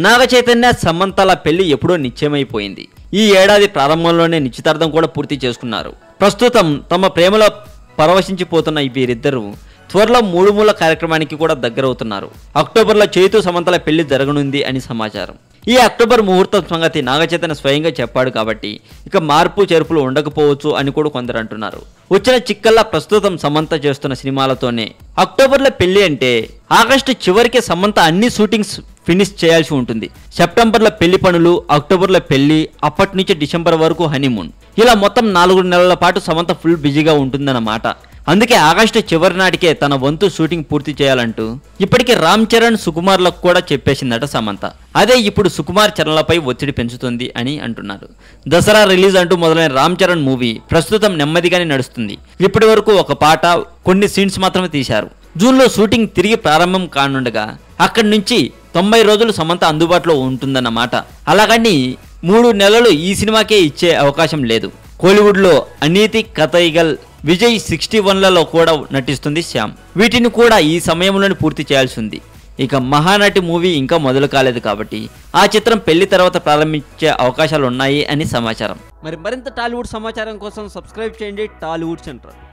నాగ చైతన్య సమంతల పెళ్లి ఎప్పుడో నిశ్చయమైపోయింది. ఈ ఏడాది ప్రారంభంలోనే నిశ్చితార్థం కూడా పూర్తి చేసుకున్నారు. ప్రస్తుతం తమ ప్రేమలో పరవశించిపోతున్న వీరిద్దరూ త్వరలో మూడు మూల కార్యక్రమానికి కూడా దగ్గరవుతున్నారు. అక్టోబర్లో చైతు సమంతల పెళ్లి జరగనుంది అని సమాచారం. ఈ అక్టోబర్ ముహూర్తం సంగతి నాగ చైతన్య స్వయంగా చెప్పాడు కాబట్టి ఇక మార్పు చేర్పులు ఉండకపోవచ్చు అని కూడా కొందరు అంటున్నారు. వచ్చిన చిక్కల్లా ప్రస్తుతం సమంత చేస్తున్న సినిమాలతోనే. అక్టోబర్లో పెళ్లి అంటే ఆగస్టు చివరికి సమంత అన్ని షూటింగ్స్ ఫినిష్ చేయాల్సి ఉంటుంది. సెప్టెంబర్లో పెళ్లి పనులు, అక్టోబర్లో పెళ్లి, అప్పటి నుంచి డిసెంబర్ వరకు హనీమూన్. ఇలా మొత్తం 4 నెలల పాటు సమంత ఫుల్ బిజీగా ఉంటుందన్నమాట. అందుకే ఆగస్టు చివరి నాటికే తన వంతు షూటింగ్ పూర్తి చేయాలంటూ ఇప్పటికే రామ్ చరణ్, సుకుమార్లకు కూడా చెప్పేసిందట సమంత. అదే ఇప్పుడు సుకుమార్ చరణ్లపై ఒత్తిడి పెంచుతుంది అని అంటున్నారు. దసరా రిలీజ్ అంటూ మొదలైన రామ్ చరణ్ మూవీ ప్రస్తుతం నెమ్మదిగానే నడుస్తుంది. ఇప్పటి వరకు ఒక పాట, కొన్ని సీన్స్ మాత్రమే తీశారు. జూన్లో షూటింగ్ తిరిగి ప్రారంభం కానుండగా అక్కడి నుంచి 90 రోజులు సమంత అందుబాటులో ఉంటుందన్నమాట. అలాగని 3 నెలలు ఈ సినిమాకే ఇచ్చే అవకాశం లేదు. కోలీవుడ్లో అనీతి, కథైగల్, విజయ్ 61లలో కూడా నటిస్తుంది శ్యామ్. వీటిని కూడా ఈ సమయంలోనే పూర్తి చేయాల్సి ఉంది. ఇక మహానటి మూవీ ఇంకా మొదలు కాలేదు కాబట్టి ఆ చిత్రం పెళ్లి తర్వాత ప్రారంభించే అవకాశాలు ఉన్నాయి అని సమాచారం. మరింత టాలీవుడ్ సమాచారం కోసం సబ్స్క్రైబ్ చేయండి టాలీవుడ్ సెంటర్.